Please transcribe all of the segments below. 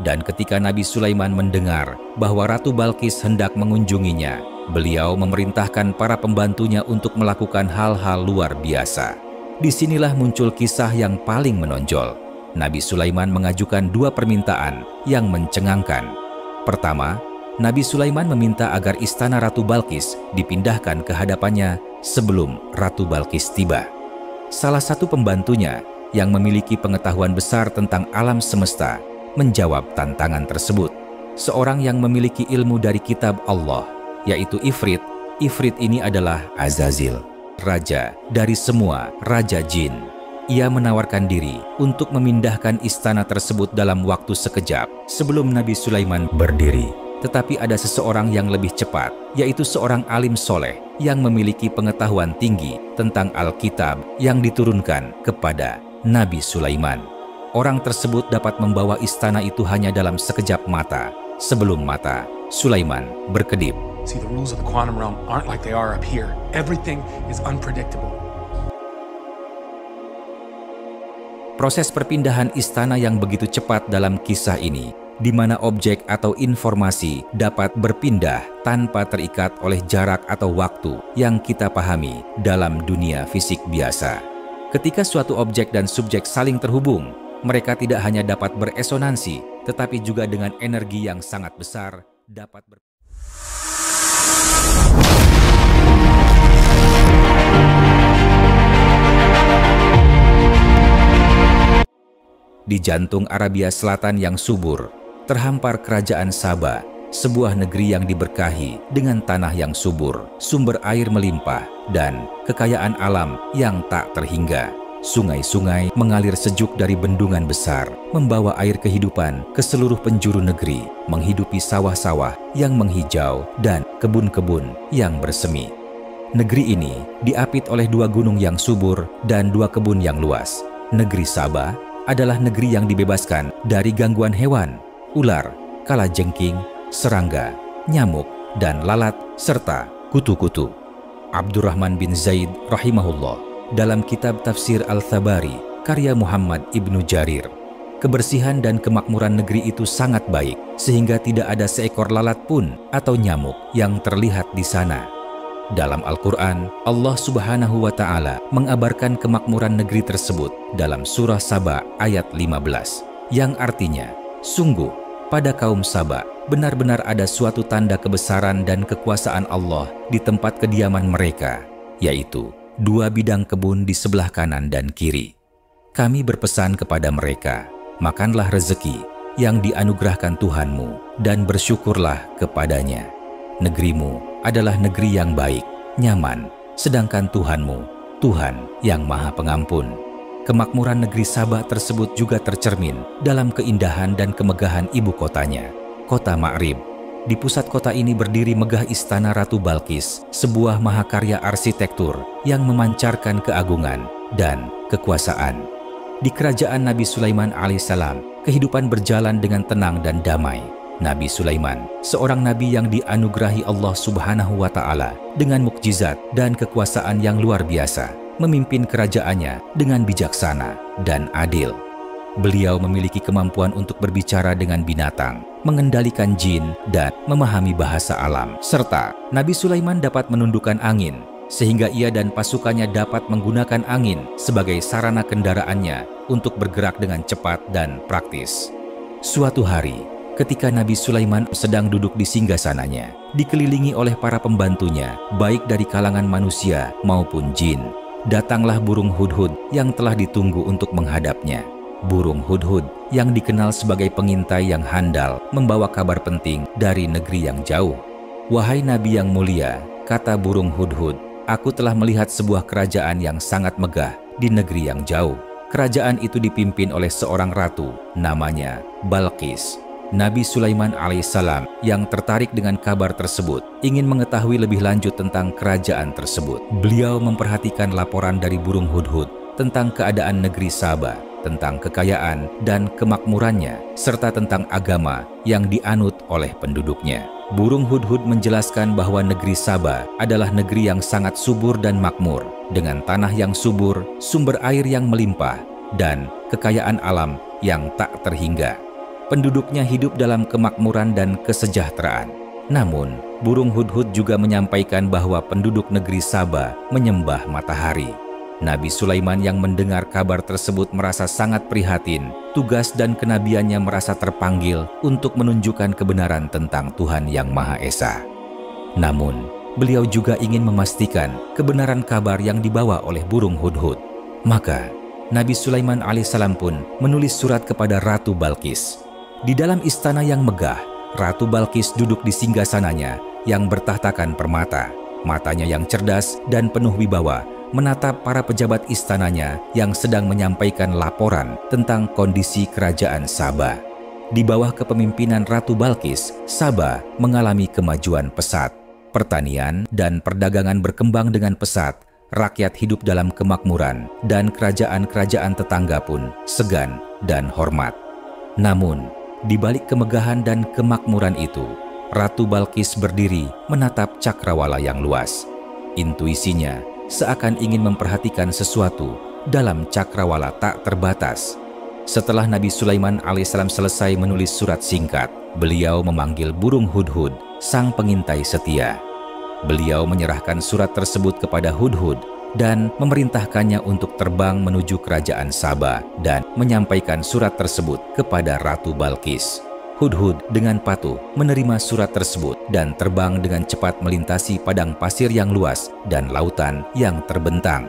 Dan ketika Nabi Sulaiman mendengar bahwa Ratu Balqis hendak mengunjunginya, beliau memerintahkan para pembantunya untuk melakukan hal-hal luar biasa. Disinilah muncul kisah yang paling menonjol. Nabi Sulaiman mengajukan dua permintaan yang mencengangkan. Pertama, Nabi Sulaiman meminta agar istana Ratu Balqis dipindahkan ke hadapannya sebelum Ratu Balqis tiba. Salah satu pembantunya yang memiliki pengetahuan besar tentang alam semesta menjawab tantangan tersebut. Seorang yang memiliki ilmu dari kitab Allah, yaitu Ifrit. Ifrit ini adalah Azazil, raja dari semua raja jin. Ia menawarkan diri untuk memindahkan istana tersebut dalam waktu sekejap sebelum Nabi Sulaiman berdiri. Tetapi ada seseorang yang lebih cepat, yaitu seorang alim soleh yang memiliki pengetahuan tinggi tentang Alkitab yang diturunkan kepada Nabi Sulaiman. Orang tersebut dapat membawa istana itu hanya dalam sekejap mata, sebelum mata Sulaiman berkedip. See, the rules of the quantum realm aren't like they are up here. Everything is unpredictable. Proses perpindahan istana yang begitu cepat dalam kisah ini, di mana objek atau informasi dapat berpindah tanpa terikat oleh jarak atau waktu yang kita pahami dalam dunia fisik biasa. Ketika suatu objek dan subjek saling terhubung, mereka tidak hanya dapat beresonansi, tetapi juga dengan energi yang sangat besar dapat Di jantung Arabia Selatan yang subur, terhampar kerajaan Saba, sebuah negeri yang diberkahi dengan tanah yang subur, sumber air melimpah, dan kekayaan alam yang tak terhingga. Sungai-sungai mengalir sejuk dari bendungan besar, membawa air kehidupan ke seluruh penjuru negeri, menghidupi sawah-sawah yang menghijau dan kebun-kebun yang bersemi. Negeri ini diapit oleh dua gunung yang subur dan dua kebun yang luas. Negeri Saba adalah negeri yang dibebaskan dari gangguan hewan, ular, kalajengking, serangga, nyamuk, dan lalat, serta kutu-kutu. Abdurrahman bin Zaid rahimahullah dalam kitab Tafsir Al-Thabari, karya Muhammad Ibnu Jarir, kebersihan dan kemakmuran negeri itu sangat baik, sehingga tidak ada seekor lalat pun atau nyamuk yang terlihat di sana. Dalam Al-Quran, Allah Subhanahu wa Ta'ala mengabarkan kemakmuran negeri tersebut dalam surah Saba ayat 15, yang artinya, sungguh pada kaum Saba benar-benar ada suatu tanda kebesaran dan kekuasaan Allah di tempat kediaman mereka, yaitu dua bidang kebun di sebelah kanan dan kiri. Kami berpesan kepada mereka, makanlah rezeki yang dianugerahkan Tuhanmu dan bersyukurlah kepadanya. Negerimu adalah negeri yang baik, nyaman, sedangkan Tuhanmu, Tuhan yang Maha Pengampun. Kemakmuran negeri Saba tersebut juga tercermin dalam keindahan dan kemegahan ibu kotanya, kota Ma'rib. Di pusat kota ini berdiri megah istana Ratu Balqis, sebuah mahakarya arsitektur yang memancarkan keagungan dan kekuasaan. Di kerajaan Nabi Sulaiman alaihissalam, kehidupan berjalan dengan tenang dan damai. Nabi Sulaiman, seorang nabi yang dianugerahi Allah Subhanahu wa Ta'ala dengan mukjizat dan kekuasaan yang luar biasa, memimpin kerajaannya dengan bijaksana dan adil. Beliau memiliki kemampuan untuk berbicara dengan binatang, mengendalikan jin, dan memahami bahasa alam. Serta Nabi Sulaiman dapat menundukkan angin, sehingga ia dan pasukannya dapat menggunakan angin sebagai sarana kendaraannya untuk bergerak dengan cepat dan praktis. Suatu hari, ketika Nabi Sulaiman sedang duduk di singgasananya, dikelilingi oleh para pembantunya, baik dari kalangan manusia maupun jin, datanglah burung hudhud yang telah ditunggu untuk menghadapnya. Burung hudhud yang dikenal sebagai pengintai yang handal membawa kabar penting dari negeri yang jauh. Wahai Nabi yang mulia, kata burung hudhud, aku telah melihat sebuah kerajaan yang sangat megah di negeri yang jauh. Kerajaan itu dipimpin oleh seorang ratu, namanya Balqis. Nabi Sulaiman alaihissalam yang tertarik dengan kabar tersebut ingin mengetahui lebih lanjut tentang kerajaan tersebut. Beliau memperhatikan laporan dari burung hudhud tentang keadaan negeri Saba, tentang kekayaan dan kemakmurannya, serta tentang agama yang dianut oleh penduduknya. Burung hudhud menjelaskan bahwa negeri Saba adalah negeri yang sangat subur dan makmur, dengan tanah yang subur, sumber air yang melimpah, dan kekayaan alam yang tak terhingga. penduduknya hidup dalam kemakmuran dan kesejahteraan. Namun, burung hudhud juga menyampaikan bahwa penduduk negeri Saba menyembah matahari. Nabi Sulaiman yang mendengar kabar tersebut merasa sangat prihatin. Tugas dan kenabiannya merasa terpanggil untuk menunjukkan kebenaran tentang Tuhan Yang Maha Esa. Namun, beliau juga ingin memastikan kebenaran kabar yang dibawa oleh burung hudhud. Maka, Nabi Sulaiman alaihissalam pun menulis surat kepada Ratu Balqis. Di dalam istana yang megah, Ratu Balqis duduk di singgasananya yang bertahtakan permata. Matanya yang cerdas dan penuh wibawa menatap para pejabat istananya yang sedang menyampaikan laporan tentang kondisi kerajaan Saba. Di bawah kepemimpinan Ratu Balqis, Saba mengalami kemajuan pesat. Pertanian dan perdagangan berkembang dengan pesat, rakyat hidup dalam kemakmuran, dan kerajaan-kerajaan tetangga pun segan dan hormat. Namun, di balik kemegahan dan kemakmuran itu, Ratu Balqis berdiri menatap cakrawala yang luas. Intuisinya seakan ingin memperhatikan sesuatu dalam cakrawala tak terbatas. Setelah Nabi Sulaiman alaihissalam selesai menulis surat singkat, beliau memanggil burung hudhud, sang pengintai setia. Beliau menyerahkan surat tersebut kepada hudhud dan memerintahkannya untuk terbang menuju kerajaan Saba dan menyampaikan surat tersebut kepada Ratu Balqis. Hudhud dengan patuh menerima surat tersebut dan terbang dengan cepat melintasi padang pasir yang luas dan lautan yang terbentang.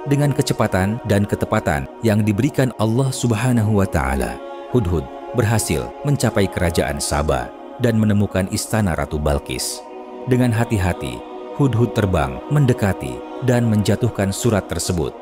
Dengan kecepatan dan ketepatan yang diberikan Allah Subhanahu wa Ta'ala, Hudhud berhasil mencapai kerajaan Saba dan menemukan istana Ratu Balqis. Dengan hati-hati, Hudhud terbang, mendekati, dan menjatuhkan surat tersebut.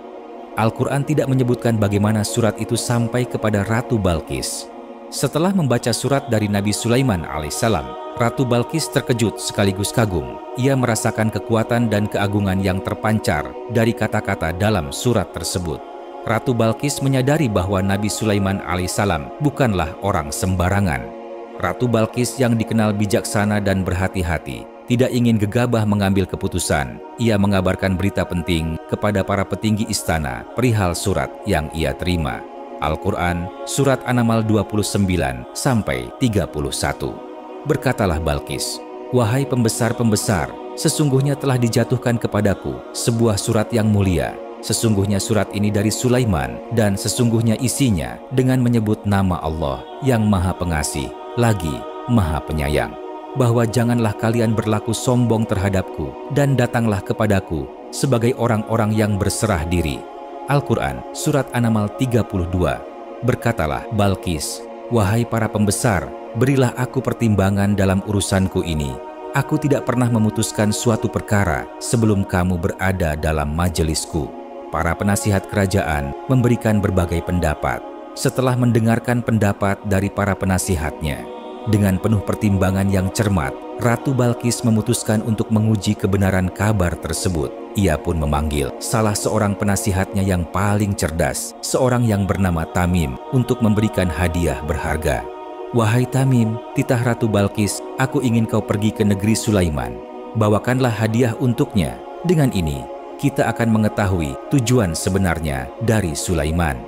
Al-Quran tidak menyebutkan bagaimana surat itu sampai kepada Ratu Balqis. Setelah membaca surat dari Nabi Sulaiman alaihissalam, Ratu Balqis terkejut sekaligus kagum. Ia merasakan kekuatan dan keagungan yang terpancar dari kata-kata dalam surat tersebut. Ratu Balqis menyadari bahwa Nabi Sulaiman alaihissalam bukanlah orang sembarangan. Ratu Balqis yang dikenal bijaksana dan berhati-hati, tidak ingin gegabah mengambil keputusan. Ia mengabarkan berita penting kepada para petinggi istana perihal surat yang ia terima. Al-Quran, Surat An-Naml 29-31. Berkatalah Balqis, "Wahai pembesar-pembesar, sesungguhnya telah dijatuhkan kepadaku sebuah surat yang mulia. Sesungguhnya surat ini dari Sulaiman dan sesungguhnya isinya dengan menyebut nama Allah yang Maha Pengasih, lagi Maha Penyayang. Bahwa janganlah kalian berlaku sombong terhadapku dan datanglah kepadaku sebagai orang-orang yang berserah diri." Al-Quran, Surat An-Naml 32. Berkatalah Balqis, "Wahai para pembesar, berilah aku pertimbangan dalam urusanku ini. Aku tidak pernah memutuskan suatu perkara sebelum kamu berada dalam majelisku." Para penasihat kerajaan memberikan berbagai pendapat. Setelah mendengarkan pendapat dari para penasihatnya, dengan penuh pertimbangan yang cermat, Ratu Balqis memutuskan untuk menguji kebenaran kabar tersebut. Ia pun memanggil salah seorang penasihatnya yang paling cerdas, seorang yang bernama Tamim, untuk memberikan hadiah berharga. "Wahai Tamim, titah Ratu Balqis, aku ingin kau pergi ke negeri Sulaiman. Bawakanlah hadiah untuknya. Dengan ini, kita akan mengetahui tujuan sebenarnya dari Sulaiman."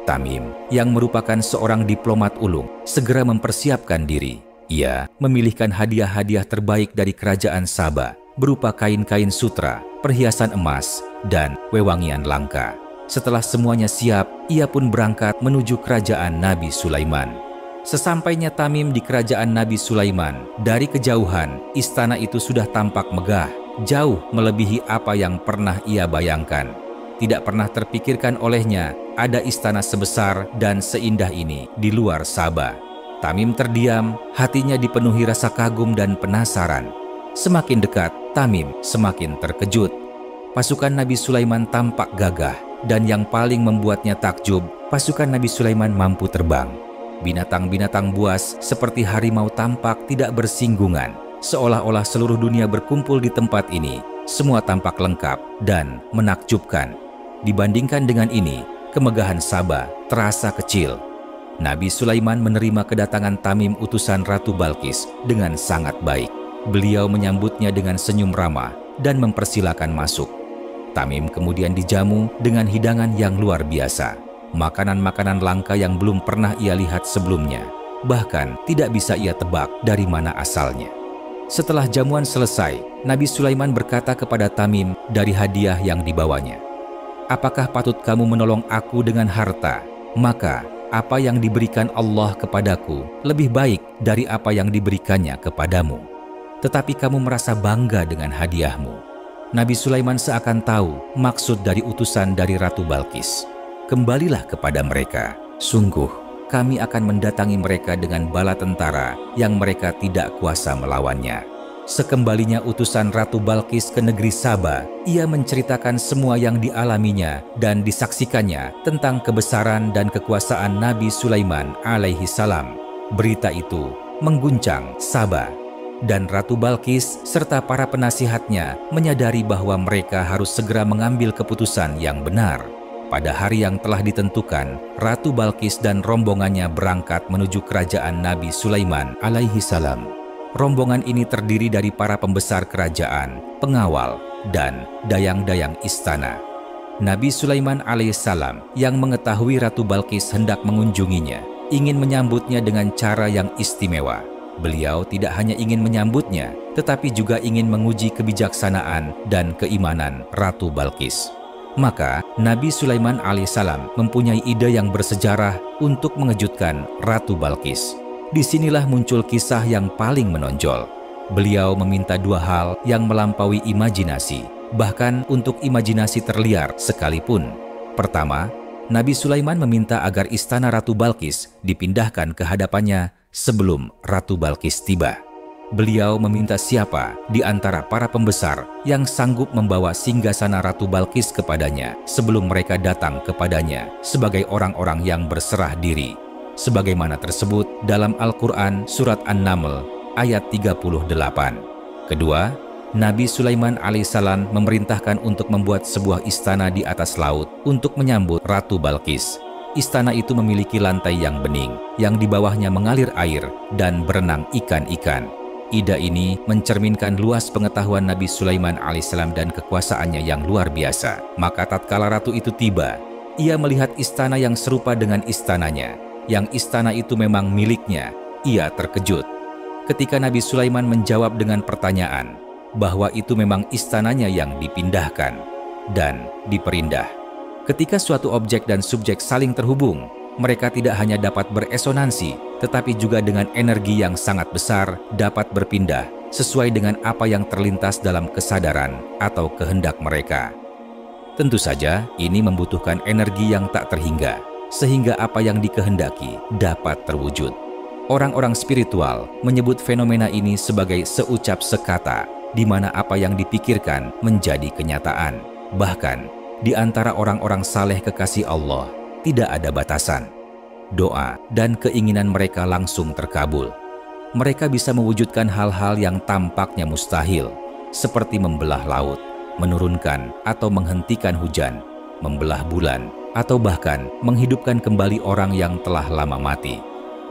Tamim, yang merupakan seorang diplomat ulung, segera mempersiapkan diri. Ia memilihkan hadiah-hadiah terbaik dari kerajaan Saba, berupa kain-kain sutra, perhiasan emas, dan wewangian langka. Setelah semuanya siap, ia pun berangkat menuju kerajaan Nabi Sulaiman. Sesampainya Tamim di kerajaan Nabi Sulaiman, dari kejauhan, istana itu sudah tampak megah, jauh melebihi apa yang pernah ia bayangkan. Tidak pernah terpikirkan olehnya ada istana sebesar dan seindah ini di luar Saba. Tamim terdiam, hatinya dipenuhi rasa kagum dan penasaran. Semakin dekat, Tamim semakin terkejut. Pasukan Nabi Sulaiman tampak gagah, dan yang paling membuatnya takjub, pasukan Nabi Sulaiman mampu terbang. Binatang-binatang buas seperti harimau tampak tidak bersinggungan, seolah-olah seluruh dunia berkumpul di tempat ini. Semua tampak lengkap dan menakjubkan. Dibandingkan dengan ini, kemegahan Saba terasa kecil. Nabi Sulaiman menerima kedatangan Tamim utusan Ratu Balqis dengan sangat baik. Beliau menyambutnya dengan senyum ramah dan mempersilakan masuk. Tamim kemudian dijamu dengan hidangan yang luar biasa. Makanan-makanan langka yang belum pernah ia lihat sebelumnya. bahkan tidak bisa ia tebak dari mana asalnya. Setelah jamuan selesai, Nabi Sulaiman berkata kepada Tamim dari hadiah yang dibawanya, "Apakah patut kamu menolong aku dengan harta? Maka apa yang diberikan Allah kepadaku lebih baik dari apa yang diberikannya kepadamu. Tetapi kamu merasa bangga dengan hadiahmu." Nabi Sulaiman seakan tahu maksud dari utusan dari Ratu Balkis. "Kembalilah kepada mereka. Sungguh, kami akan mendatangi mereka dengan bala tentara yang mereka tidak kuasa melawannya." Sekembalinya utusan Ratu Balkis ke negeri Saba, ia menceritakan semua yang dialaminya dan disaksikannya tentang kebesaran dan kekuasaan Nabi Sulaiman alaihi salam. Berita itu mengguncang Saba, dan Ratu Balkis serta para penasihatnya menyadari bahwa mereka harus segera mengambil keputusan yang benar. Pada hari yang telah ditentukan, Ratu Balkis dan rombongannya berangkat menuju kerajaan Nabi Sulaiman alaihi salam. Rombongan ini terdiri dari para pembesar kerajaan, pengawal, dan dayang-dayang istana. Nabi Sulaiman alaihissalam yang mengetahui Ratu Balkis hendak mengunjunginya, ingin menyambutnya dengan cara yang istimewa. Beliau tidak hanya ingin menyambutnya, tetapi juga ingin menguji kebijaksanaan dan keimanan Ratu Balkis. Maka Nabi Sulaiman alaihissalam mempunyai ide yang bersejarah untuk mengejutkan Ratu Balkis. Disinilah muncul kisah yang paling menonjol. Beliau meminta dua hal yang melampaui imajinasi, bahkan untuk imajinasi terliar sekalipun. Pertama, Nabi Sulaiman meminta agar istana Ratu Balkis dipindahkan ke hadapannya sebelum Ratu Balkis tiba. Beliau meminta siapa di antara para pembesar yang sanggup membawa singgasana Ratu Balkis kepadanya sebelum mereka datang kepadanya sebagai orang-orang yang berserah diri, sebagaimana tersebut dalam Al-Quran Surat An-Naml ayat 38. Kedua, Nabi Sulaiman alaihissalam memerintahkan untuk membuat sebuah istana di atas laut untuk menyambut Ratu Balkis. Istana itu memiliki lantai yang bening, yang di bawahnya mengalir air dan berenang ikan-ikan. Ide ini mencerminkan luas pengetahuan Nabi Sulaiman alaihissalam dan kekuasaannya yang luar biasa. Maka tatkala ratu itu tiba, ia melihat istana yang serupa dengan istananya, yang istana itu memang miliknya. Ia terkejut ketika Nabi Sulaiman menjawab dengan pertanyaan bahwa itu memang istananya yang dipindahkan dan diperindah. Ketika suatu objek dan subjek saling terhubung, mereka tidak hanya dapat beresonansi, tetapi juga dengan energi yang sangat besar dapat berpindah sesuai dengan apa yang terlintas dalam kesadaran atau kehendak mereka. Tentu saja, ini membutuhkan energi yang tak terhingga, sehingga apa yang dikehendaki dapat terwujud. Orang-orang spiritual menyebut fenomena ini sebagai seucap sekata, di mana apa yang dipikirkan menjadi kenyataan. Bahkan, di antara orang-orang saleh kekasih Allah, tidak ada batasan. Doa dan keinginan mereka langsung terkabul. Mereka bisa mewujudkan hal-hal yang tampaknya mustahil, seperti membelah laut, menurunkan atau menghentikan hujan, membelah bulan, atau bahkan menghidupkan kembali orang yang telah lama mati.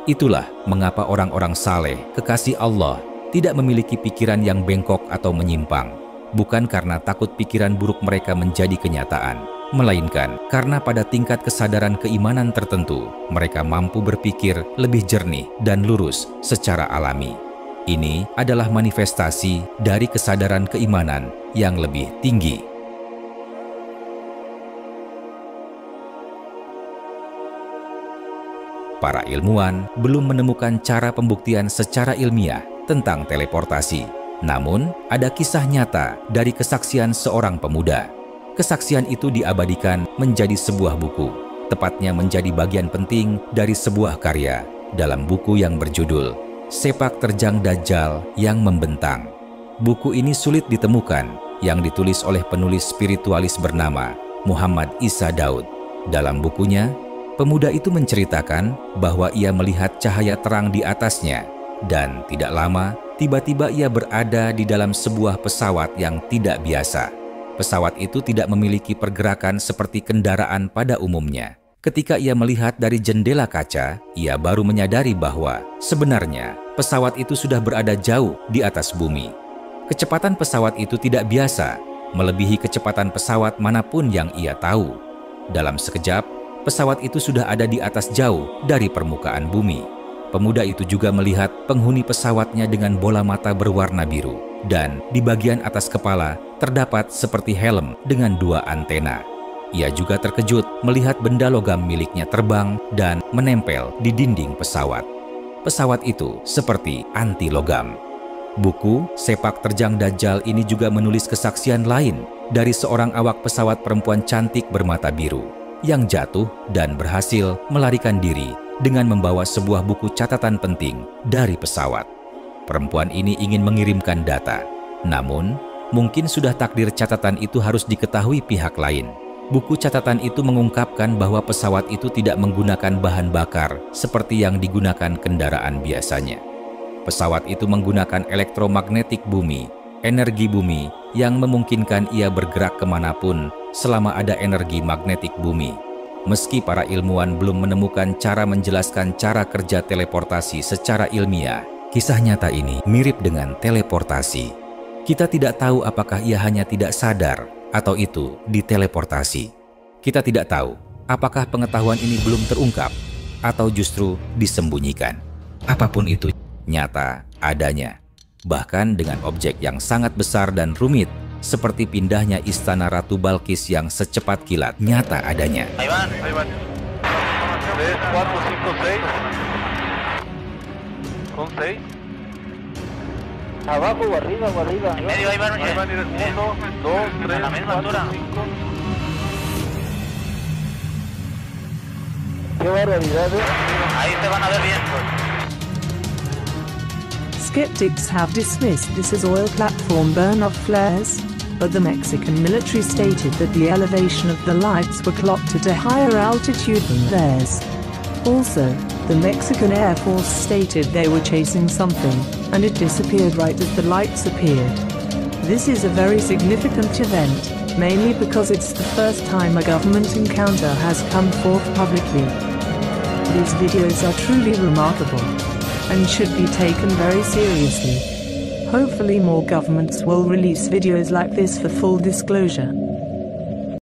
Itulah mengapa orang-orang saleh kekasih Allah tidak memiliki pikiran yang bengkok atau menyimpang, bukan karena takut pikiran buruk mereka menjadi kenyataan, melainkan karena pada tingkat kesadaran keimanan tertentu, mereka mampu berpikir lebih jernih dan lurus secara alami. Ini adalah manifestasi dari kesadaran keimanan yang lebih tinggi. Para ilmuwan belum menemukan cara pembuktian secara ilmiah tentang teleportasi. Namun, ada kisah nyata dari kesaksian seorang pemuda. Kesaksian itu diabadikan menjadi sebuah buku, tepatnya menjadi bagian penting dari sebuah karya dalam buku yang berjudul Sepak Terjang Dajjal yang Membentang. Buku ini sulit ditemukan, yang ditulis oleh penulis spiritualis bernama Muhammad Isa Daud. Dalam bukunya, pemuda itu menceritakan bahwa ia melihat cahaya terang di atasnya, dan tidak lama tiba-tiba ia berada di dalam sebuah pesawat yang tidak biasa. Pesawat itu tidak memiliki pergerakan seperti kendaraan pada umumnya. Ketika ia melihat dari jendela kaca, ia baru menyadari bahwa sebenarnya pesawat itu sudah berada jauh di atas bumi. Kecepatan pesawat itu tidak biasa, melebihi kecepatan pesawat manapun yang ia tahu. Dalam sekejap, pesawat itu sudah ada di atas jauh dari permukaan bumi. Pemuda itu juga melihat penghuni pesawatnya dengan bola mata berwarna biru, dan di bagian atas kepala terdapat seperti helm dengan 2 antena. Ia juga terkejut melihat benda logam miliknya terbang dan menempel di dinding pesawat. Pesawat itu seperti anti logam. Buku Sepak Terjang Dajjal ini juga menulis kesaksian lain dari seorang awak pesawat perempuan cantik bermata biru yang jatuh dan berhasil melarikan diri dengan membawa sebuah buku catatan penting dari pesawat. Perempuan ini ingin mengirimkan data, namun mungkin sudah takdir catatan itu harus diketahui pihak lain. Buku catatan itu mengungkapkan bahwa pesawat itu tidak menggunakan bahan bakar seperti yang digunakan kendaraan biasanya. Pesawat itu menggunakan elektromagnetik bumi, energi bumi yang memungkinkan ia bergerak kemanapun selama ada energi magnetik bumi. Meski para ilmuwan belum menemukan cara menjelaskan cara kerja teleportasi secara ilmiah, kisah nyata ini mirip dengan teleportasi. Kita tidak tahu apakah ia hanya tidak sadar atau itu diteleportasi. Kita tidak tahu apakah pengetahuan ini belum terungkap atau justru disembunyikan. Apapun itu, nyata adanya. Bahkan dengan objek yang sangat besar dan rumit, seperti pindahnya istana Ratu Balkis yang secepat kilat, nyata adanya. Abajo o arriba o arriba. En medio ahí van, 1, 2, 3, a la misma altura. Qué barbaridad, Ahí te van a ver bien. Skeptics have dismissed this as oil platform burn-off flares, but the Mexican military stated that the elevation of the lights were clocked at a higher altitude than theirs. Also, the Mexican Air Force stated they were chasing something, and it disappeared right as the lights appeared. This is a very significant event, mainly because it's the first time a government encounter has come forth publicly. These videos are truly remarkable, and should be taken very seriously. Hopefully more governments will release videos like this for full disclosure.